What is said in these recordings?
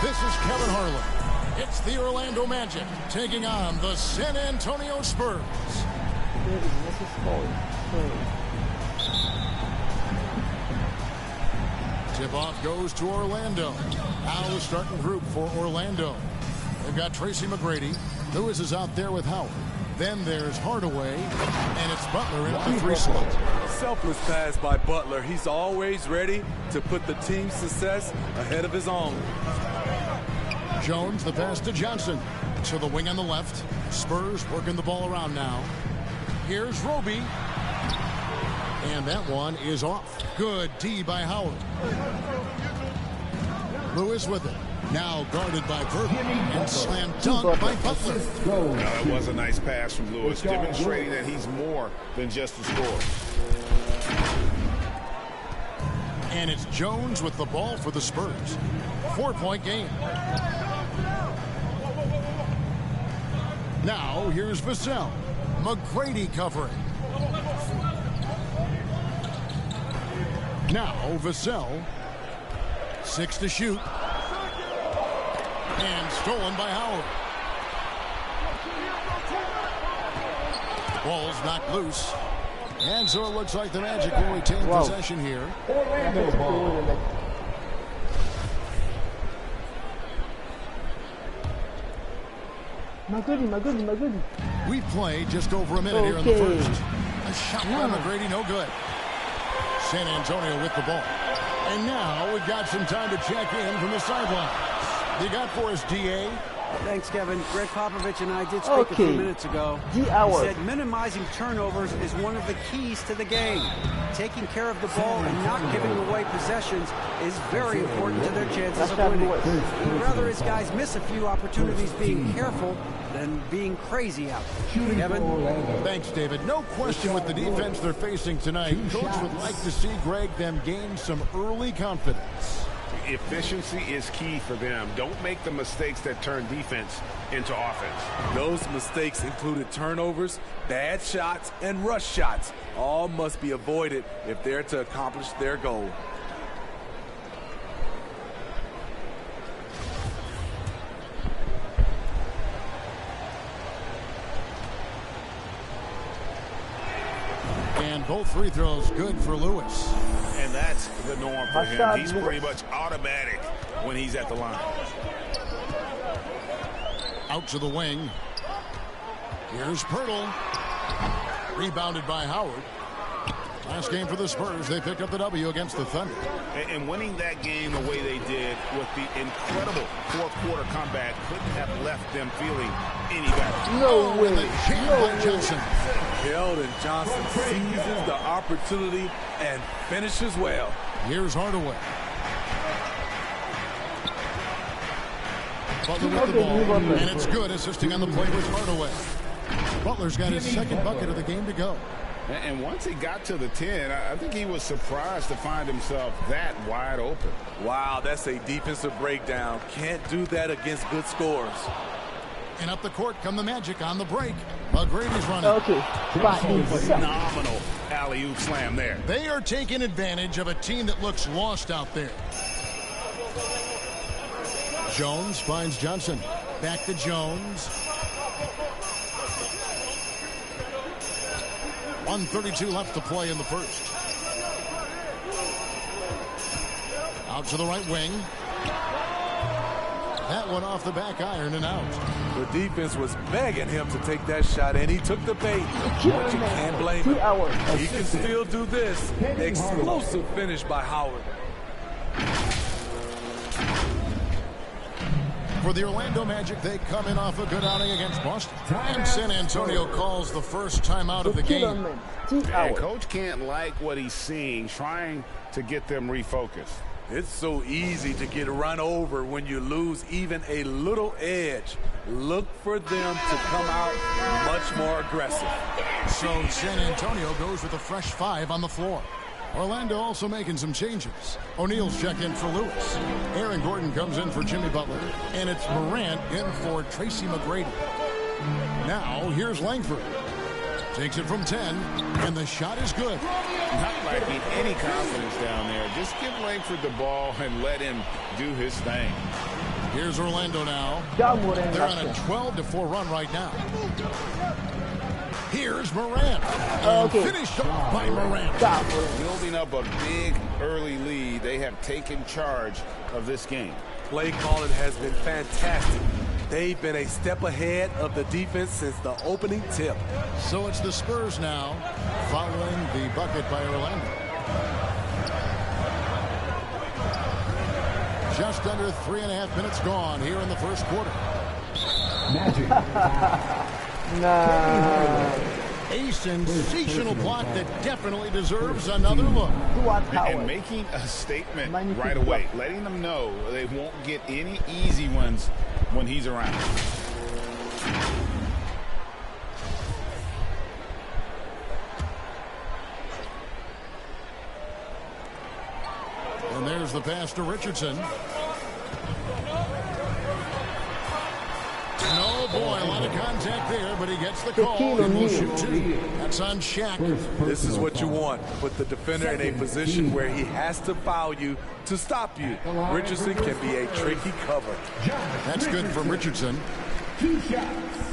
This is Kevin Harlan. It's the Orlando Magic taking on the San Antonio Spurs. Tip-off goes to Orlando. Now the starting group for Orlando. They've got Tracy McGrady. Lewis is out there with Howard. Then there's Hardaway, and it's Butler in the three slot. Selfless pass by Butler. He's always ready to put the team's success ahead of his own. Jones, the pass to Johnson. To the wing on the left. Spurs working the ball around now. Here's Roby. And that one is off. Good D by Howard. Lewis with it. Now guarded by Burton. And slam dunk by Butler. That was a nice pass from Lewis, demonstrating that he's more than just a scorer. And it's Jones with the ball for the Spurs. 4-point game. Now here's Vassell. McGrady covering. Now Vassell. 6 to shoot. And stolen by Howard. Ball's knocked loose. And so it looks like the Magic will retain possession here. McGrady. We've played just over a minute here in the first. A shot by McGrady, no good. San Antonio with the ball. And now we've got some time to check in from the sidelines. You got for us, D.A.? Thanks, Kevin. Greg Popovich and I did speak a few minutes ago. He said minimizing turnovers is one of the keys to the game. Taking care of the ball and not giving away possessions is very important to their chances of winning. He'd rather his guys miss a few opportunities being careful than being crazy out there. Kevin? Thanks, David. No question with the defense they're facing tonight. Coach would like to see Greg them gain some early confidence. Efficiency is key for them. Don't make the mistakes that turn defense into offense. Those mistakes included turnovers, bad shots, and rush shots. All must be avoided if they're to accomplish their goal. And both free throws good for Lewis. And that's the norm for him. He's pretty much automatic when he's at the line. Out to the wing. Here's Pirtle. Rebounded by Howard. Last game for the Spurs, they picked up the W against the Thunder. And winning that game the way they did with the incredible fourth-quarter comeback couldn't have left them feeling any better. No way. No Johnson. Keldon Johnson seizes the opportunity and finishes well. Here's Hardaway. Butler with the ball, and it's good. Assisting on the play was Hardaway. Butler's got his second bucket of the game to go. And once he got to the 10, I think he was surprised to find himself that wide open. Wow, that's a defensive breakdown. Can't do that against good scores. And up the court come the Magic on the break. McGrady's running. Phenomenal alley-oop slam there. They are taking advantage of a team that looks lost out there. Jones finds Johnson. Back to Jones. 1:32 left to play in the first. Out to the right wing. That one off the back iron and out. The defense was begging him to take that shot, and he took the bait. But you can't blame him. He can still do this. Explosive finish by Howard. For the Orlando Magic, they come in off a good outing against Boston. And San Antonio calls the first timeout of the game. And Coach can't like what he's seeing, trying to get them refocused. It's so easy to get run over when you lose even a little edge. Look for them to come out much more aggressive. So San Antonio goes with a fresh 5 on the floor. Orlando also making some changes. O'Neal's checked in for Lewis. Aaron Gordon comes in for Jimmy Butler. And it's Morant in for Tracy McGrady. Now here's Langford. Takes it from 10, and the shot is good. Not lacking any confidence down there. Just give Langford the ball and let him do his thing. Here's Orlando now. They're on a 12-4 run right now. Here's Morant. And finished off by Morant. Building up a big early lead. They have taken charge of this game. Play calling has been fantastic. They've been a step ahead of the defense since the opening tip. So it's the Spurs now, following the bucket by Orlando. Just under 3.5 minutes gone here in the first quarter. Magic. A sensational block that definitely deserves another look. And making a statement right away, letting them know they won't get any easy ones when he's around. And there's the pass to Richardson. Oh boy, a lot of contact there, but he gets the call and will shoot two. That's on Shaq. This is what you want. Put the defender in a position where he has to foul you to stop you. Richardson can be a tricky cover. That's good from Richardson. 2 shots.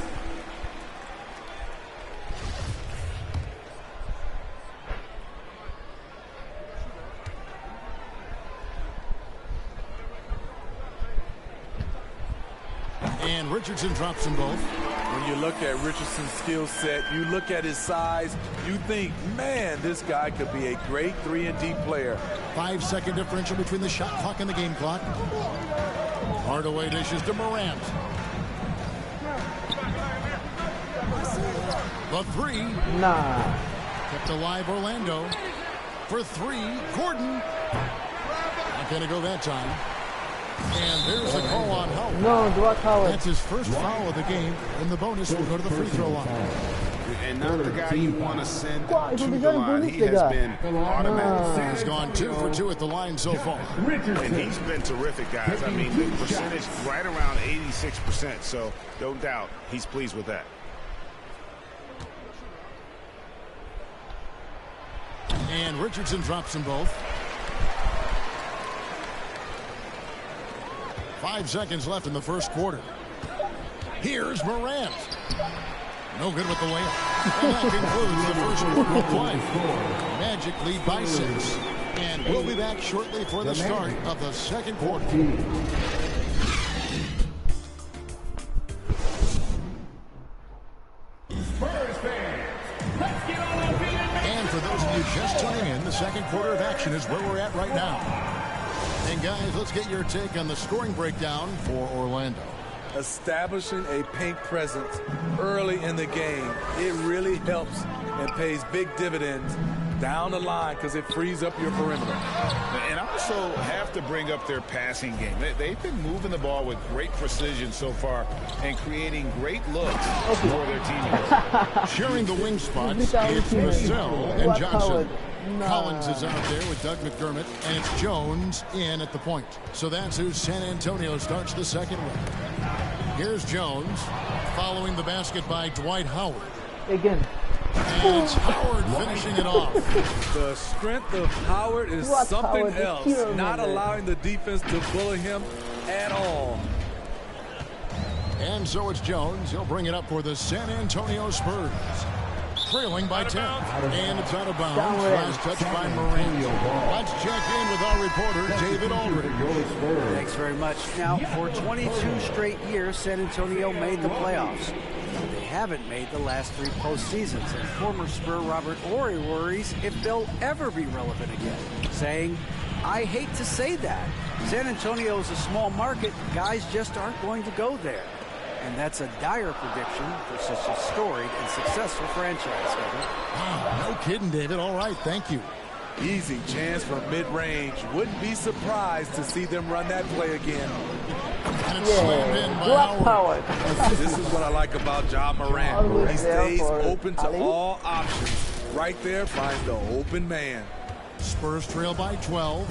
And Richardson drops them both. When you look at Richardson's skill set, you look at his size, you think, man, this guy could be a great 3-and-D player. 5-second differential between the shot clock and the game clock. Hardaway dishes to Morant. The three. Kept alive Orlando. For three, Gordon. Not going to go that time. And there's the call on Howard. That's his first foul of the game, and the bonus will go to the free throw line. And not the guy you want to send to the line. He has been automatic. He's gone 2 for 2 at the line so far. And he's been terrific, guys. I mean, the percentage right around 86%, so no doubt he's pleased with that. And Richardson drops them both. 5 seconds left in the first quarter. Here's Morant. No good with the layup. And that concludes the first quarter of play. Magic lead by 6. And we'll be back shortly for the start of the second quarter. Spurs fans, let's get on our feet. And for those of you just tuning in, the second quarter of action is where we're at right now. And guys, let's get your take on the scoring breakdown for Orlando. Establishing a paint presence early in the game, it really helps and pays big dividends down the line because it frees up your perimeter. And I also have to bring up their passing game. They've been moving the ball with great precision so far and creating great looks for their teammates. Sharing the wing spots, it's Vassell and Johnson. Collins is out there with Doug McDermott, and it's Jones in at the point. So that's who San Antonio starts the second with. Here's Jones, following the basket by Dwight Howard. Again. And it's Howard finishing it off. The strength of Howard is something else, not allowing the defense to bully him at all. And so it's Jones. He'll bring it up for the San Antonio Spurs. Trailing by 10. And it's out of bounds. Last touch by Morant. Let's check in with our reporter, David Aldridge. Thanks very much. Now, for 22 straight years, San Antonio made the playoffs. They haven't made the last 3 postseasons, and former Spur Robert Horry worries if they'll ever be relevant again, saying, I hate to say that. San Antonio is a small market. Guys just aren't going to go there. And that's a dire prediction for such a storied and successful franchise. Wow, no kidding, David. All right, thank you. Easy chance from mid-range. Wouldn't be surprised to see them run that play again. And it's slammed in by Howard. This is what I like about Ja Morant. He stays open to all options. Right there finds the open man. Spurs trail by 12.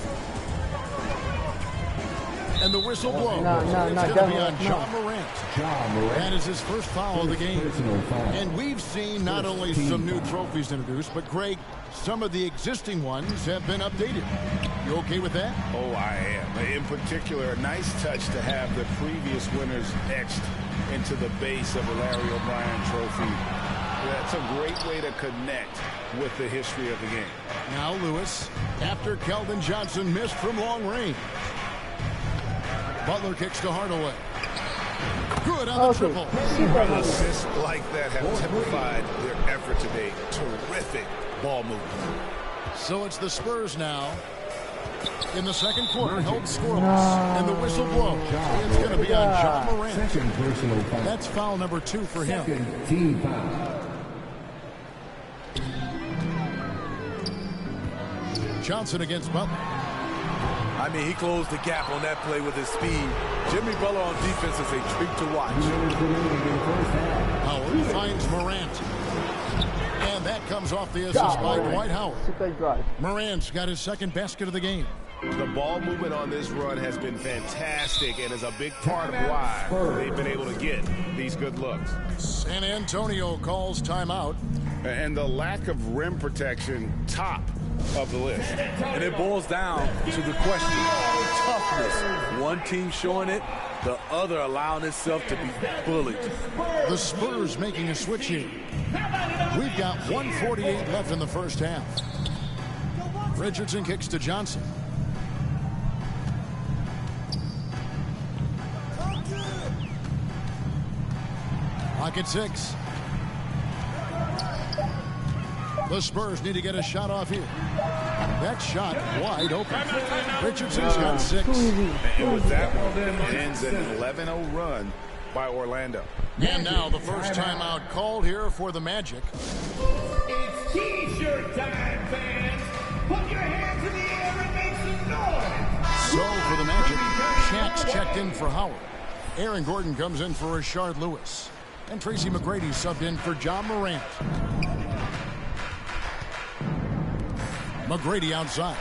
And the whistle blows. It's going to be on John Morant. That is his first foul of the game. And we've seen not only some new trophies introduced, but Greg, some of the existing ones have been updated. You okay with that? Oh, I am. In particular, a nice touch to have the previous winners etched into the base of the Larry O'Brien trophy. That's a great way to connect with the history of the game. Now Lewis, after Keldon Johnson missed from long range. Butler kicks to Hardaway. Good on the triple. Assists like that have typified their effort today. Terrific ball movement. So it's the Spurs now. In the second quarter, held scoreless. And the whistle blows. It's going to be on John Morant. That's foul number 2 for him. Team foul. Johnson against Butler. I mean, he closed the gap on that play with his speed. Jimmy Butler on defense is a treat to watch. Howard finds Morant. And that comes off the assist by Dwight Howard. Morant's got his second basket of the game. The ball movement on this run has been fantastic and is a big part of why they've been able to get these good looks. San Antonio calls timeout. And the lack of rim protection, top of the list. And it boils down to the question of toughness. One team showing it, the other allowing itself to be bullied. The Spurs making a switch here. We've got 1:48 left in the first half. Richardson kicks to Johnson. Clock at 6. The Spurs need to get a shot off here. That shot wide open. Richardson's got 6. And with that one, it ends an 11-0 run by Orlando. And now the first timeout called here for the Magic. It's T-shirt time, fans. Put your hands in the air and make some noise. So for the Magic, Shaq's checked in for Howard. Aaron Gordon comes in for Rashard Lewis. And Tracy McGrady subbed in for John Morant. McGrady outside.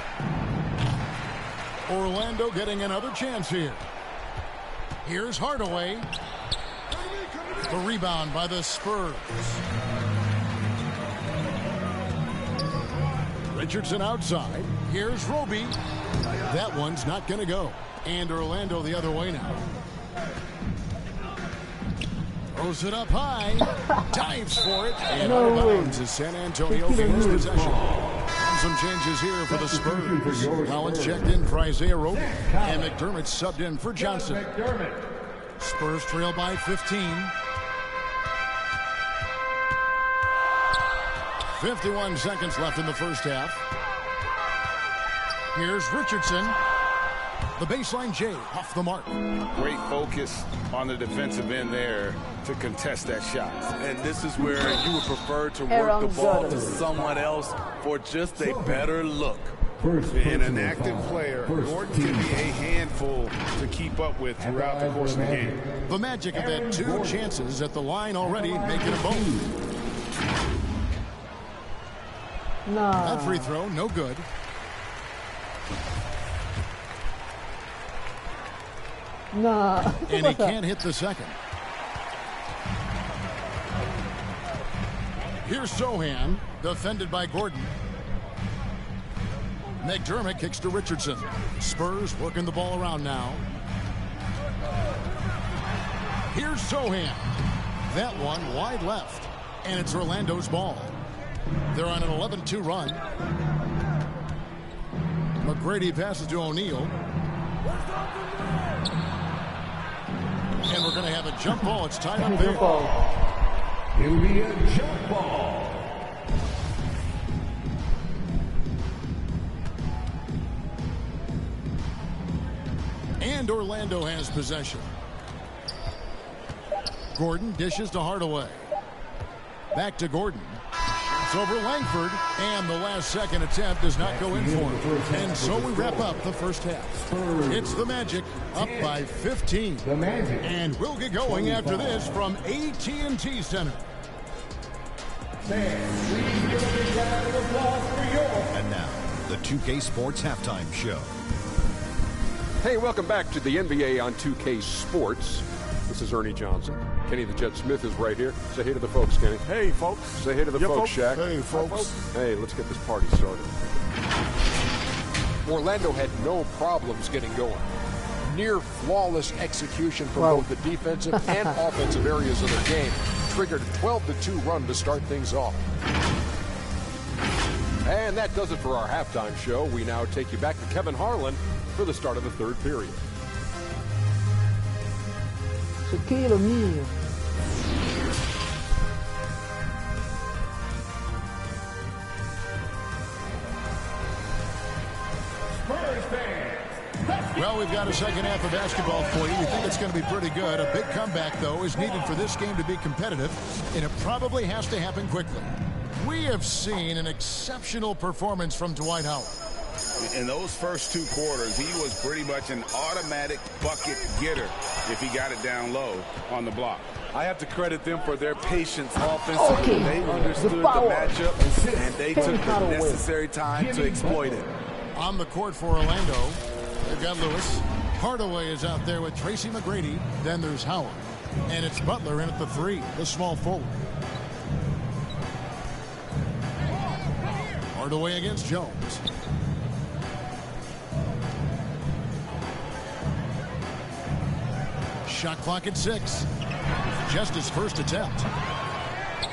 Orlando getting another chance here. Here's Hardaway. The rebound by the Spurs. Richardson outside. Here's Roby. That one's not going to go. And Orlando the other way now. Throws it up high. Dives for it. And out of bounds as San Antonio gains possession. And some changes here for the Spurs. Collins checked in for Isaiah Roby. And McDermott subbed in for Johnson. Spurs trail by 15. 51 seconds left in the first half. Here's Richardson. The baseline J off the mark. Great focus on the defensive end there to contest that shot. And this is where you would prefer to work the ball to someone else for just a better look. And an active player, Gordon can be a handful to keep up with throughout the course of the game. The Magic have had 2 chances at the line already, making it both. That free throw, no good. And he can't hit the second. Here's Sohan, defended by Gordon. McDermott kicks to Richardson. Spurs working the ball around now. Here's Sohan. That one wide left. And it's Orlando's ball. They're on an 11-2 run. McGrady passes to O'Neal. And we're going to have a jump ball. It's tied up there. It'll be a jump ball. And Orlando has possession. Gordon dishes to Hardaway. Back to Gordon. It's over Langford. And the last second attempt does not go in for him. And so we wrap up the first half. It's the Magic up by 15. The Magic. And we'll get going after this from AT&T Center. Fans, please give a big round of applause for your... And now, the 2K Sports Halftime Show. Hey, welcome back to the NBA on 2K Sports. This is Ernie Johnson. Kenny the Jet Smith is right here. Say hey to the folks, Kenny. Hey, folks. Say hey to the folks, Shaq. Hey, folks. Hey, let's get this party started. Orlando had no problems getting going. Near flawless execution from both the defensive and offensive areas of their game triggered a 12-2 run to start things off. And that does it for our halftime show. We now take you back to Kevin Harlan for the start of the third period. Shaquille O'Neal. Well, we've got a second half of basketball for you. We think it's going to be pretty good. A big comeback, though, is needed for this game to be competitive, and it probably has to happen quickly. We have seen an exceptional performance from Dwight Howard. In those first 2 quarters, he was pretty much an automatic bucket getter if he got it down low on the block. I have to credit them for their patience offensively. They understood the matchup, and they took the necessary time to exploit it. On the court for Orlando, they've got Lewis. Hardaway is out there with Tracy McGrady. Then there's Howard. And it's Butler in at the 3, the small forward. Hardaway against Jones. Shot clock at 6. Just his first attempt.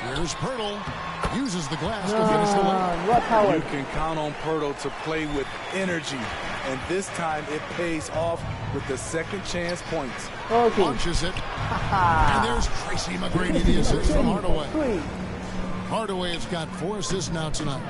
Here's Pirtle. Uses the glass to finish the line. You can count on Pirtle to play with energy. And this time it pays off with the second chance points. Launches it. And there's Tracy McGrady, the assist from Hardaway. Hardaway has got 4 assists now tonight.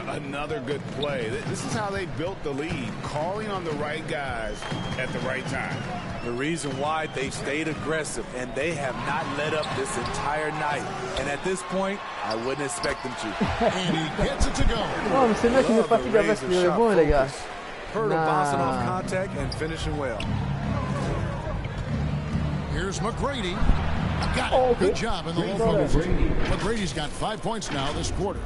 Another good play. This is how they built the lead, calling on the right guys at the right time. The reason why they've stayed aggressive, and they have not let up this entire night. And at this point, I wouldn't expect them to. And he gets it to go. Non, mais c'est le mec qui veut pas qu'il reste le bon, les gars. Pirtle bouncing off contact and finishing well. Here's McGrady. Got it. Good job in the low post. McGrady's got 5 points now this quarter.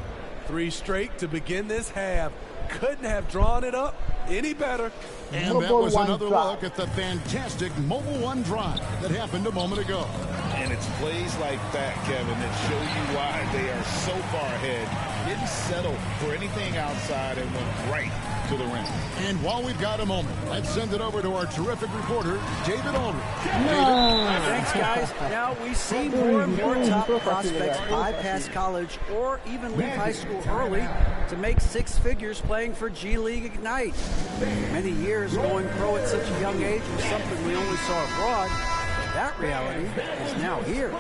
3 straight to begin this half. Couldn't have drawn it up any better. And that was another look at the fantastic Mobile One drive that happened a moment ago. And it's plays like that, Kevin, that show you why they are so far ahead. Didn't settle for anything outside and went right to the rim. And while we've got a moment, let's send it over to our terrific reporter, David Aldridge. David? Thanks, guys. Now, we see more and more top prospects bypass college or even leave high school early to make 6 figures playing for G League Ignite. Many years going pro at such a young age was something we only saw abroad. That reality is now here.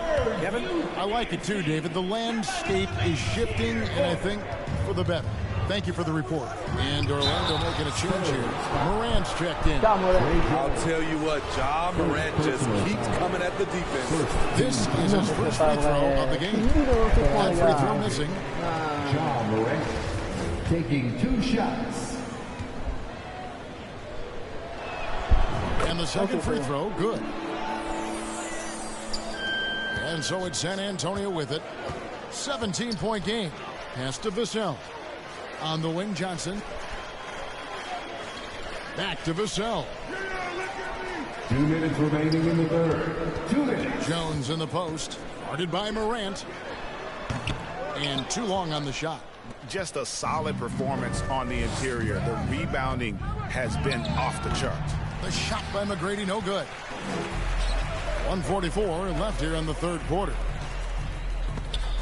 Kevin? I like it too, David. The landscape is shifting, and I think for the better. Thank you for the report. And Orlando making a change here. Morant's checked in. I'll tell you what, Ja Morant just keeps coming at the defense. This is his first free throw of the game. That free throw missing. Ja Morant taking 2 shots. And the second free throw, good. And so it's San Antonio with it. 17-point game. Pass to Vassell. On the wing, Johnson. Back to Vassell. 2 minutes remaining in the third. 2 minutes. Jones in the post. Guarded by Morant. And too long on the shot. Just a solid performance on the interior. The rebounding has been off the chart. The shot by McGrady, no good. 1:44 left here in the third quarter.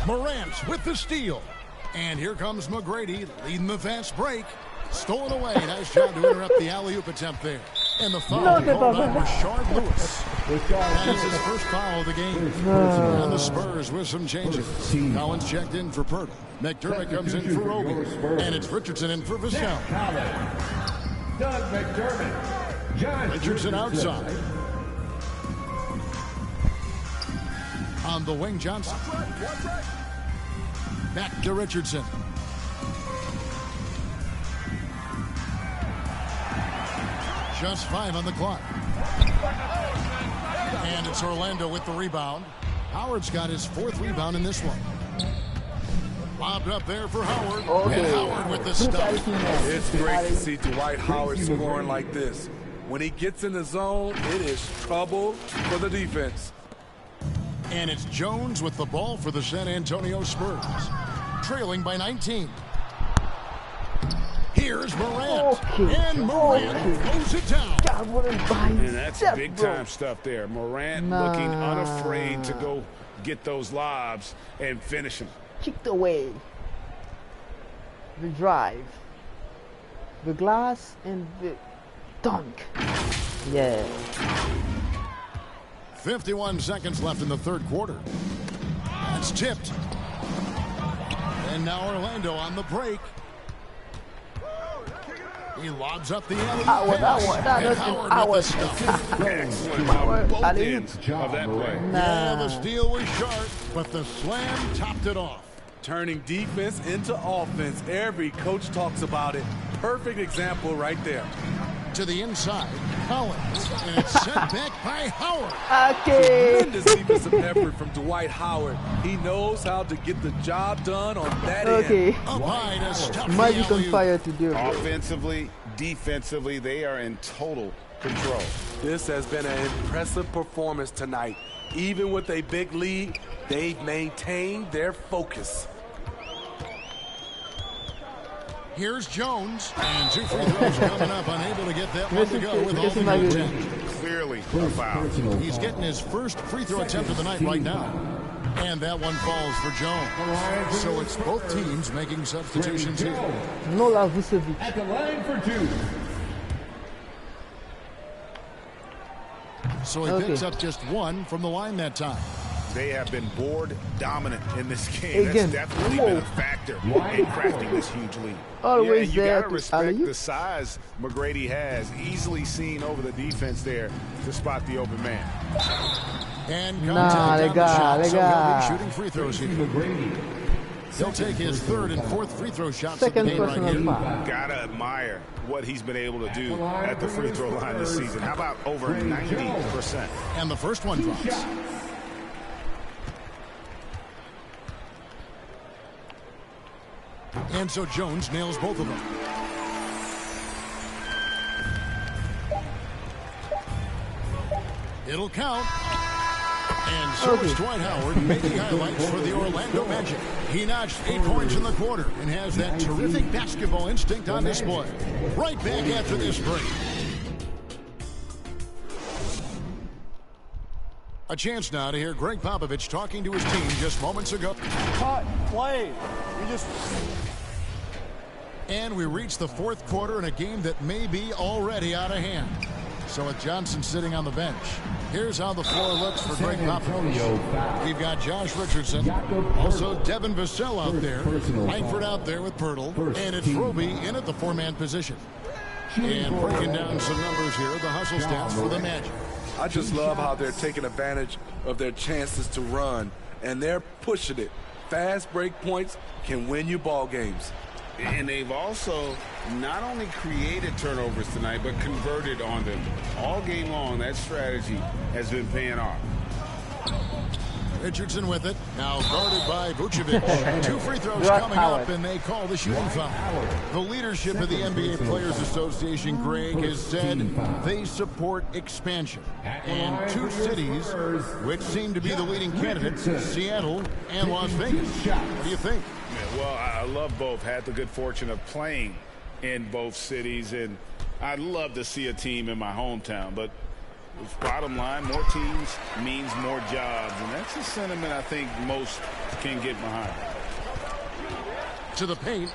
Morant with the steal. And here comes McGrady leading the fast break. Stolen away. Nice job to interrupt the alley-oop attempt there. And the foul called on Rashard Lewis. That is his first foul of the game. And the Spurs with some changes. Collins checked in for Pirtle. McDermott comes in for Roby. And it's Richardson in for Vassell. Doug McDermott. Richardson outside. On the wing, Johnson. Back to Richardson. Just 5 on the clock. And it's Orlando with the rebound. Howard's got his 4th rebound in this one. Lobbed up there for Howard. And Howard with the stuff. It's great to see Dwight Howard scoring like this. When he gets in the zone, it is trouble for the defense. And it's Jones with the ball for the San Antonio Spurs, trailing by 19. Here's Morant, and Morant throws it down. And that's big-time stuff there. Morant looking unafraid to go get those lobs and finish them. Kicked away. The drive. The glass and the dunk. Yeah. 51 seconds left in the third quarter. That's tipped. And now Orlando on the break. He lobs up the alley. Of that play. Yeah, the steal was sharp, but the slam topped it off. Turning defense into offense. Every coach talks about it. Perfect example right there. To the inside, Collins, and it's sent back by Howard. Tremendous defensive effort from Dwight Howard. He knows how to get the job done on that end. Up high to stop the Magic on alley-oop. fire to do. Offensively, defensively, they are in total control. This has been an impressive performance tonight. Even with a big lead, they've maintained their focus. Here's Jones, and 2 free throws coming up, unable to get that one to go with all the attempt. Clearly a foul. He's getting his first free throw attempt of the night right now. And that one falls for Jones. So it's both teams making substitutions here. Noyau-auditif. At the line for 2. So he picks up just 1 from the line that time. They have been board dominant in this game. That's definitely been a factor in crafting this huge lead. Always you there gotta to respect alley-oop. the size McGrady has. Easily seen over the defense there to spot the open man. And contact on the shot, so he'll be shooting free throws here. McGrady. He'll take his 3rd and 4th free throw shots Second of the game right personal here. foul. Gotta admire what he's been able to do at the free throw line this season. How about over 90%? And the first one drops. And so Jones nails both of them. It'll count. And so it's Dwight Howard making highlights for the Orlando Magic. He notched 8 points in the quarter and has that terrific basketball instinct on display. Right back after this break. A chance now to hear Greg Popovich talking to his team just moments ago. Play. And we reach the 4th quarter in a game that may be already out of hand. So with Johnson sitting on the bench, here's how the floor looks for Greg Popovich. We've got Josh Richardson, also Devin Vassell out there, Langford out there with Pirtle, and it's Roby in at the 4-man position. And breaking down some numbers here, the hustle stats for the Magic. I just love how they're taking advantage of their chances to run, and they're pushing it. Fast break points can win you ball games. And they've also not only created turnovers tonight, but converted on them. All game long, that strategy has been paying off. Richardson with it, now guarded by Vucevic. 2 free throws coming up, and they call the shooting foul. The leadership of the NBA Players Association, Greg, has said they support expansion. And 2 cities, which seem to be the leading candidates, Seattle and Las Vegas. What do you think? Yeah, well, I love both. Had the good fortune of playing in both cities, and I'd love to see a team in my hometown, but bottom line, more teams means more jobs, and that's a sentiment I think most can get behind. To the paint,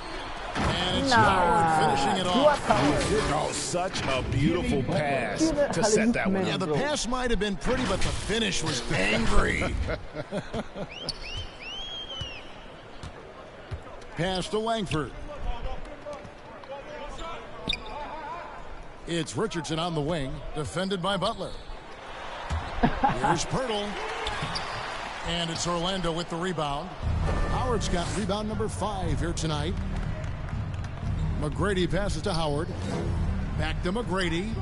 and it's Howard finishing it off. Oh, such a beautiful pass to set that one. Yeah, the pass might have been pretty, but the finish was angry. Pass to Langford. It's Richardson on the wing, defended by Butler. Here's Pirtle. And it's Orlando with the rebound. Howard's got rebound number 5 here tonight. McGrady passes to Howard. Back to McGrady.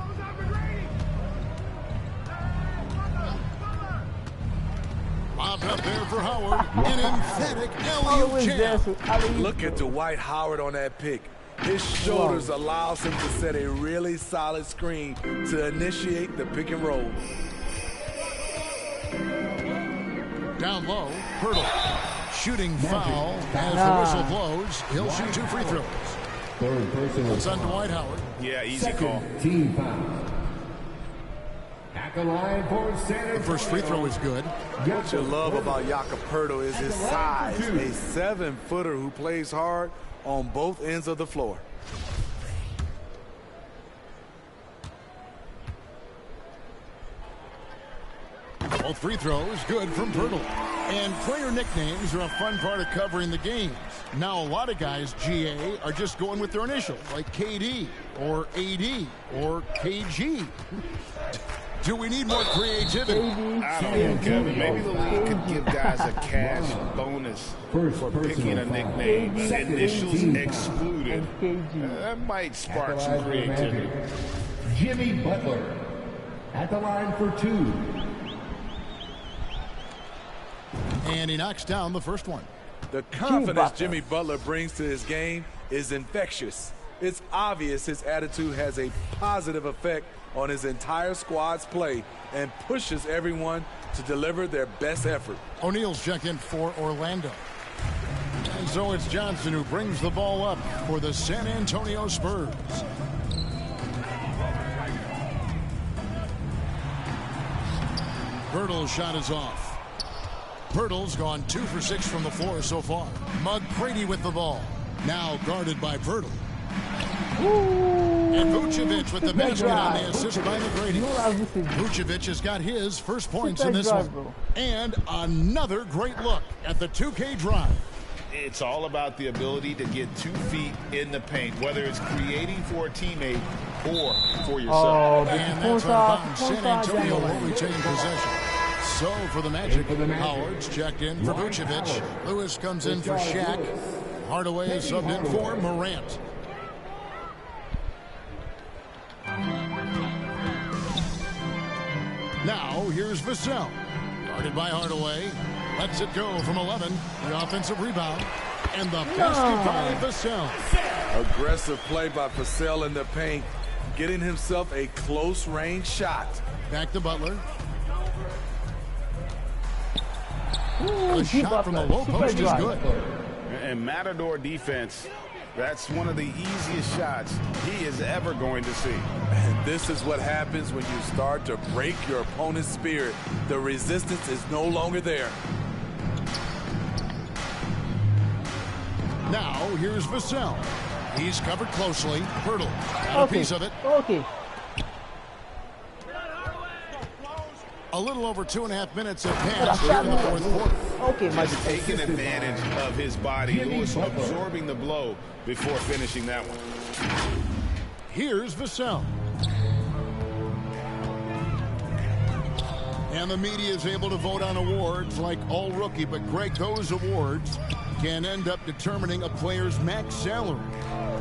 Lobbed up there for Howard. An emphatic alley-oop jam. Look at Dwight Howard on that pick. His shoulders allows him to set a really solid screen to initiate the pick and roll. Down low, Hurdle. Shooting foul as the whistle blows. He'll shoot 2 free throws. Third personal. It's on Dwight Howard. Yeah, easy call. Team foul. At the line for San Antonio. The first free throw is good. What you love about Jakob Poeltl is his size. A 7-footer who plays hard on both ends of the floor. Both free throws good from Poeltl. And player nicknames are a fun part of covering the games. Now, a lot of guys, GA, are just going with their initials, like KD, or AD, or KG. Do we need more creativity? I don't know, Kevin. Maybe the league could give guys a cash bonus for picking a nickname, but initials excluded. That might spark some creativity. Jimmy Butler at the line for 2. And he knocks down the first one. The confidence Jimmy Butler brings to his game is infectious. It's obvious his attitude has a positive effect on his entire squad's play and pushes everyone to deliver their best effort. O'Neal's checked in for Orlando. And so it's Johnson who brings the ball up for the San Antonio Spurs. Poeltl's shot is off. Poeltl's gone 2 for 6 from the floor so far. McGrady with the ball. Now guarded by Poeltl. And Vucevic with the basket on the assist by McGrady. Vucevic has got his first points in this one. And another great look at the 2K drive. It's all about the ability to get 2 feet in the paint, whether it's creating for a teammate or for yourself. And that's out of bounds. San Antonio will retain possession. So for the Magic, Howard's checked in for Vucevic. Lewis comes in for Shaq. Hardaway is subbed in for Morant. Now here's Vassell. Guarded by Hardaway. Lets it go from 11. The offensive rebound. And the basket by Vassell. Aggressive play by Vassell in the paint, getting himself a close-range shot. Back to Butler. A shot from the low post is good. And Matador defense, that's one of the easiest shots he is ever going to see. And this is what happens when you start to break your opponent's spirit. The resistance is no longer there. Now here's Vassell. He's covered closely. Poeltl got a piece of it. A little over 2.5 minutes have passed here in the fourth quarter. Just taking advantage of his body. Lewis absorbing the blow before finishing that one. Here's Vassell. And the media is able to vote on awards like All Rookie, but Greg, those awards can end up determining a player's max salary.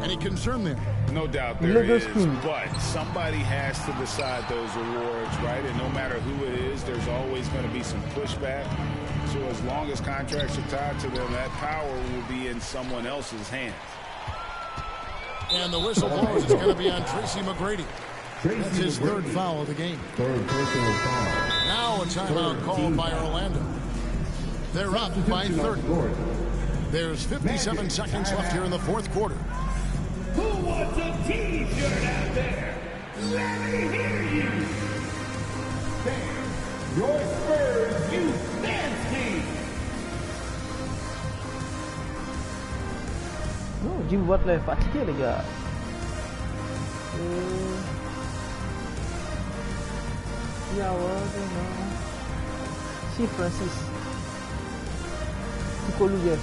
Any concern there? No doubt there is, but somebody has to decide those awards, right? And no matter who it is, there's always going to be some pushback. So as long as contracts are tied to them, that power will be in someone else's hands. And the whistle blows. It's going to be on Tracy McGrady. That's his 3rd foul of the game. Third personal foul. Now a timeout called by Orlando. They're up by 30. There's 57 seconds left here in the fourth quarter. Who wants a T-shirt out there? Let me hear you. Your Spurs Youth Dance Team. Oh, Jimmy Butler est fatigué, les gars. Si Francis. Okay.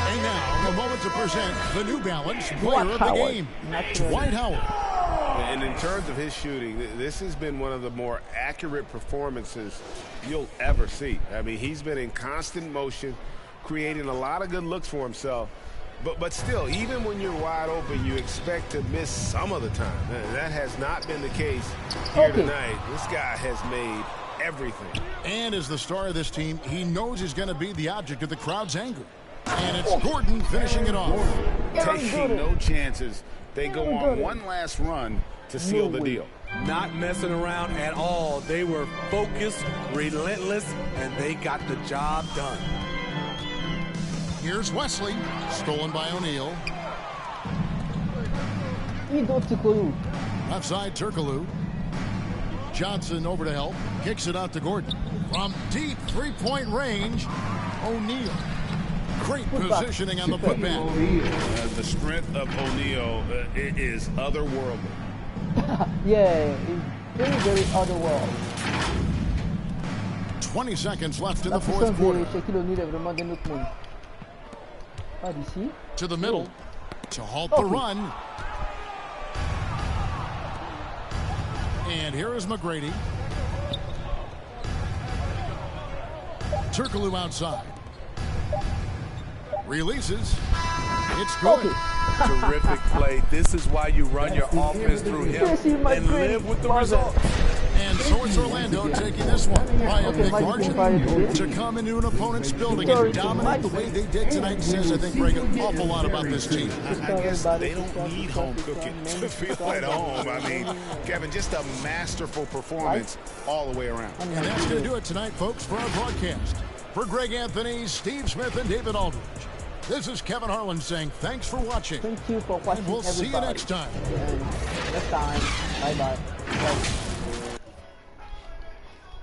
And now, the moment to present the New Balance player of the game, Dwight Howard. And in terms of his shooting, this has been one of the more accurate performances you'll ever see. I mean, he's been in constant motion, creating a lot of good looks for himself. But still, even when you're wide open, you expect to miss some of the time. That has not been the case here tonight. This guy has made everything. And as the star of this team, he knows he's going to be the object of the crowd's anger. And it's Gordon finishing it off. Taking no chances. They go on one last run to seal the deal. Not messing around at all. They were focused, relentless, and they got the job done. Here's Wesley, stolen by O'Neal. Left side, Turkoglu. Johnson over to help. Kicks it out to Gordon. From deep three-point range, O'Neal. Great positioning on the putback. The strength of O'Neal is otherworldly. Yeah, it's very, very otherworldly. 20 seconds left in the fourth quarter. To the middle to halt the run. And here is McGrady. Turkoglu outside. Releases. It's good. Terrific play. This is why you run your offense through him and live with the result. And so it's Orlando taking this one by a big margin. To come into an opponent's building and dominate the way they did tonight says, I think, Greg, an awful lot about this team. I guess they don't need home cooking to feel at home. I mean, Kevin, just a masterful performance all the way around. And that's going to do it tonight, folks, for our broadcast. For Greg Anthony, Steve Smith, and David Aldridge, this is Kevin Harlan saying thanks for watching. Thank you for watching. And we'll see you next time. Next time. Bye-bye.